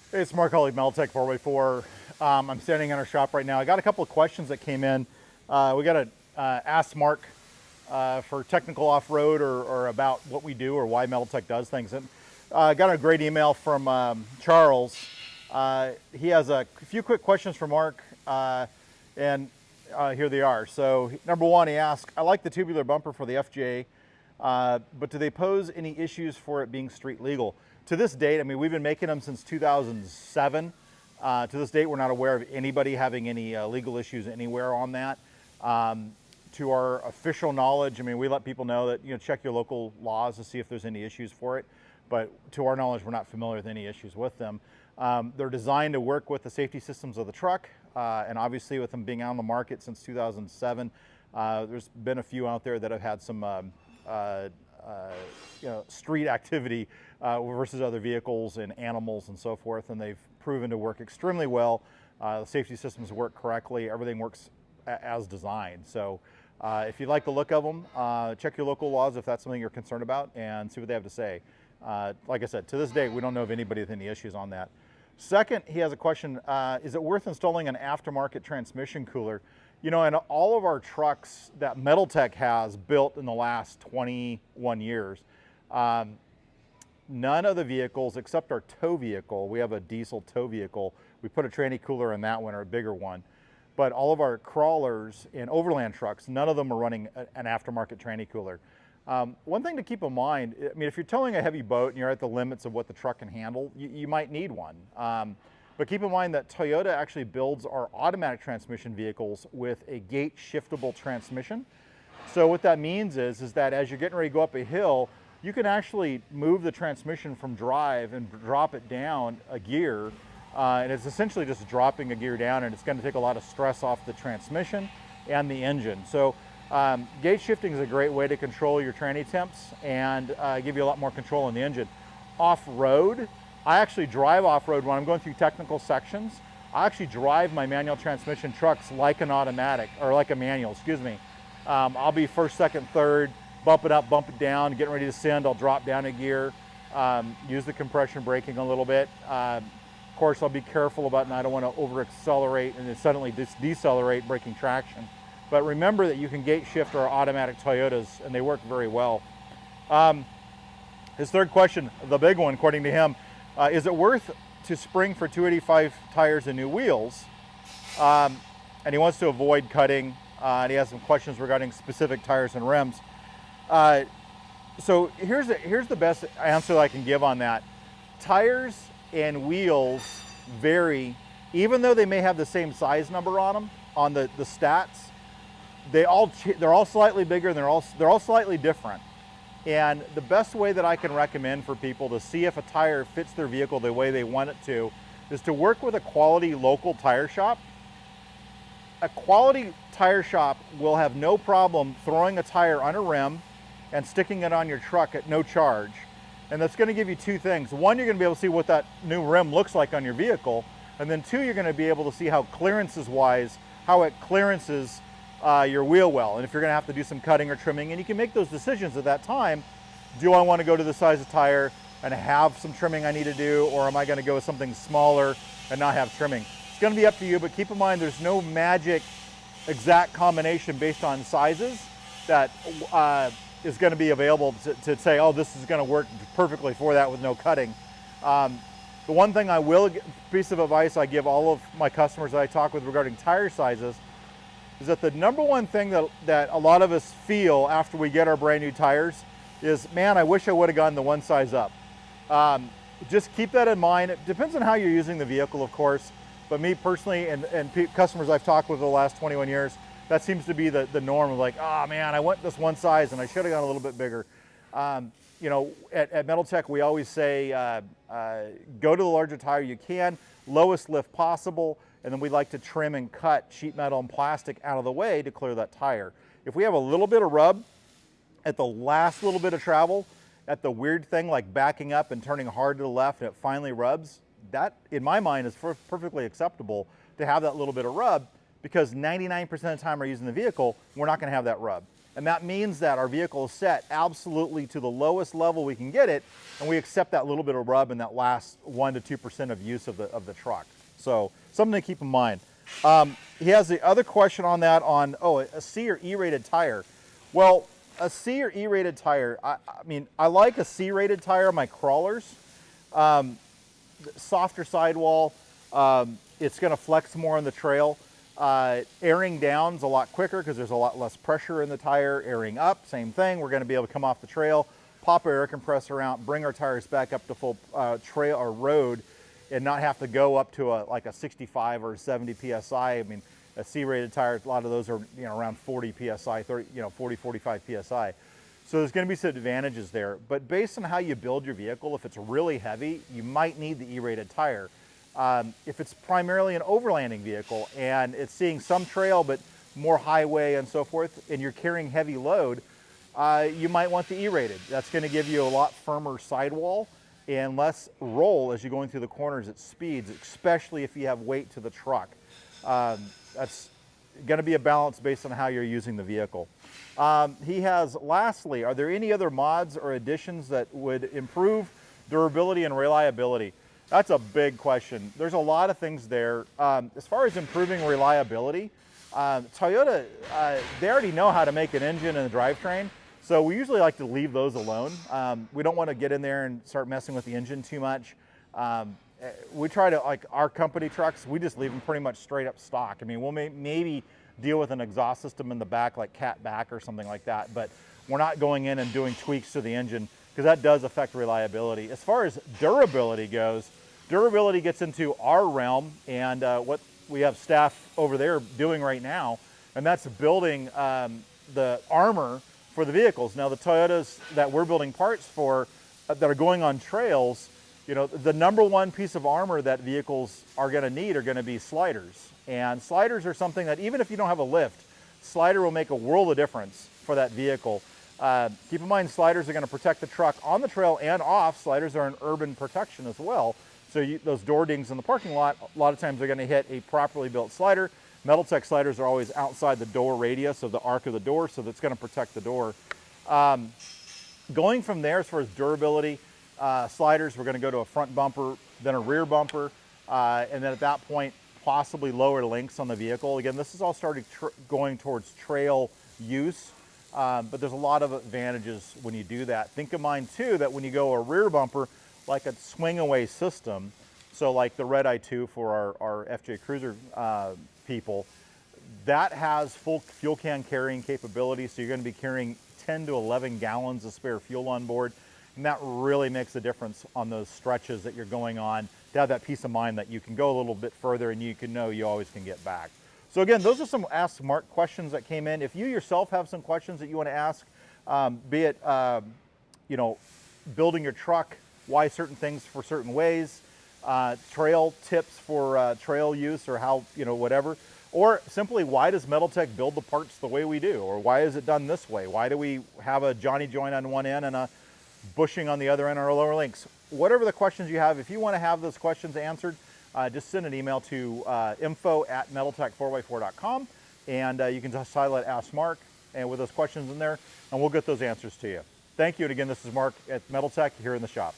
Hey, it's Mark Hawley, MT4x4. I'm standing in our shop right now. I got a couple of questions that came in. We got to ask Mark for technical off-road or about what we do or why Metaltech does things. And got a great email from Charles. He has a few quick questions for Mark, and here they are. So number one, he asked, I like the tubular bumper for the FJ, but do they pose any issues for it being street legal? To this date, I mean, we've been making them since 2007. To this date, we're not aware of anybody having any legal issues anywhere on that. To our official knowledge, I mean, we let people know that, check your local laws to see if there's any issues for it. But to our knowledge, we're not familiar with any issues with them. They're designed to work with the safety systems of the truck. And obviously with them being on the market since 2007, there's been a few out there that have had some street activity versus other vehicles and animals and so forth, and they've proven to work extremely well. The safety systems work correctly. Everything works as designed. So if you like the look of them, check your local laws if that's something you're concerned about and see what they have to say. Like I said, to this day, we don't know of anybody with any issues on that. Second, he has a question, is it worth installing an aftermarket transmission cooler? In all of our trucks that Metaltech has built in the last 21 years, none of the vehicles except our tow vehicle, we have a diesel tow vehicle, we put a tranny cooler in that one, or a bigger one, but all of our crawlers and overland trucks, none of them are running an aftermarket tranny cooler. One thing to keep in mind, I mean, if you're towing a heavy boat and you're at the limits of what the truck can handle, you might need one. But keep in mind that Toyota actually builds our automatic transmission vehicles with a gate shiftable transmission. So what that means is that as you're getting ready to go up a hill, you can actually move the transmission from drive and drop it down a gear. And it's essentially just dropping a gear down, and it's going to take a lot of stress off the transmission and the engine. So gate shifting is a great way to control your tranny temps and give you a lot more control on the engine. Off-road, I actually drive off-road when I'm going through technical sections. I actually drive my manual transmission trucks like an automatic, or like a manual, excuse me. I'll be first, second, third, bump it up, bump it down, getting ready to send, I'll drop down a gear, use the compression braking a little bit. Of course, I'll be careful about, and I don't want to over accelerate and then suddenly decelerate breaking traction. But remember that you can gate shift our automatic Toyotas, and they work very well. His third question, the big one, according to him, is it worth to spring for 285 tires and new wheels? And he wants to avoid cutting, and he has some questions regarding specific tires and rims. So here's the best answer I can give on that. Tires and wheels vary, even though they may have the same size number on them, on the stats. They're all slightly bigger, and they're all slightly different. And the best way that I can recommend for people to see if a tire fits their vehicle the way they want it to is to work with a quality local tire shop. A quality tire shop will have no problem throwing a tire on a rim and sticking it on your truck at no charge. And that's going to give you two things. One, you're going to be able to see what that new rim looks like on your vehicle. And then two, you're going to be able to see how clearances-wise, how it clearances your wheel well, and if you're going to have to do some cutting or trimming, and you can make those decisions at that time. Do I want to go to the size of tire and have some trimming I need to do, or am I going to go with something smaller and not have trimming? It's going to be up to you, but keep in mind there's no magic exact combination based on sizes that is going to be available to say, oh, this is going to work perfectly for that with no cutting. The one thing piece of advice I give all of my customers that I talk with regarding tire sizes is that the number one thing that a lot of us feel after we get our brand new tires is, man, I wish I would have gone the one size up. Just keep that in mind. It depends on how you're using the vehicle, of course, but me personally and customers I've talked with the last 21 years, that seems to be the norm of like, oh man, I went this one size and I should have gone a little bit bigger. At Metaltech, we always say, go to the larger tire you can, lowest lift possible, and then we like to trim and cut sheet metal and plastic out of the way to clear that tire. If we have a little bit of rub at the last little bit of travel, at the weird thing like backing up and turning hard to the left and it finally rubs, that in my mind is perfectly acceptable to have that little bit of rub, because 99% of the time we're using the vehicle, we're not going to have that rub. And that means that our vehicle is set absolutely to the lowest level we can get it, and we accept that little bit of rub in that last 1 to 2% of use of the truck. So something to keep in mind. He has the other question on that on, a C or E-rated tire. Well, a C or E-rated tire, I mean, I like a C-rated tire on my crawlers. Softer sidewall, it's gonna flex more on the trail. Airing down's a lot quicker because there's a lot less pressure in the tire. Airing up, same thing. We're gonna be able to come off the trail, pop our air compressor out, bring our tires back up to full trail or road, and not have to go up to like a 65 or 70 PSI. I mean, a C-rated tire, a lot of those are around 40 PSI, 40, 45 PSI. So there's gonna be some advantages there. But based on how you build your vehicle, if it's really heavy, you might need the E-rated tire. If it's primarily an overlanding vehicle and it's seeing some trail but more highway and so forth, and you're carrying heavy load, you might want the E-rated. That's gonna give you a lot firmer sidewall and less roll as you're going through the corners at speeds, especially if you have weight to the truck. That's gonna be a balance based on how you're using the vehicle. He has, lastly, are there any other mods or additions that would improve durability and reliability? That's a big question. There's a lot of things there. As far as improving reliability, Toyota, they already know how to make an engine and a drivetrain, so we usually like to leave those alone. We don't want to get in there and start messing with the engine too much. We try to, like our company trucks, we just leave them pretty much straight up stock. I mean, we'll maybe deal with an exhaust system in the back, like cat back or something like that, but we're not going in and doing tweaks to the engine because that does affect reliability. As far as durability goes, durability gets into our realm and what we have staff over there doing right now, and that's building the armor for the vehicles. Now the Toyotas that we're building parts for that are going on trails, the number one piece of armor that vehicles are gonna need are gonna be sliders. And sliders are something that even if you don't have a lift, slider will make a world of difference for that vehicle. Keep in mind, sliders are gonna protect the truck on the trail and off. Sliders are an urban protection as well. So those door dings in the parking lot, a lot of times they're gonna hit a properly built slider. Metaltech sliders are always outside the door radius of the arc of the door, so that's gonna protect the door. Going from there, as far as durability, sliders, we're gonna go to a front bumper, then a rear bumper, and then at that point, possibly lower links on the vehicle. Again, this is all starting going towards trail use, but there's a lot of advantages when you do that. Think of mine too, that when you go a rear bumper, like a swing away system, so like the Red i2 for our FJ Cruiser people, that has full fuel can carrying capability, so you're gonna be carrying 10 to 11 gallons of spare fuel on board, and that really makes a difference on those stretches that you're going on, to have that peace of mind that you can go a little bit further and you can know you always can get back. So again, those are some Ask Mark questions that came in. If you yourself have some questions that you want to ask, be it building your truck, why certain things for certain ways, trail tips for trail use or how, whatever, or simply why does Metaltech build the parts the way we do, or why is it done this way? Why do we have a Johnny joint on one end and a bushing on the other end or lower links? Whatever the questions you have, if you want to have those questions answered, just send an email to info@metaltech4x4.com, and you can just highlight Ask Mark and with those questions in there, and we'll get those answers to you. Thank you, and again, this is Mark at Metaltech here in the shop.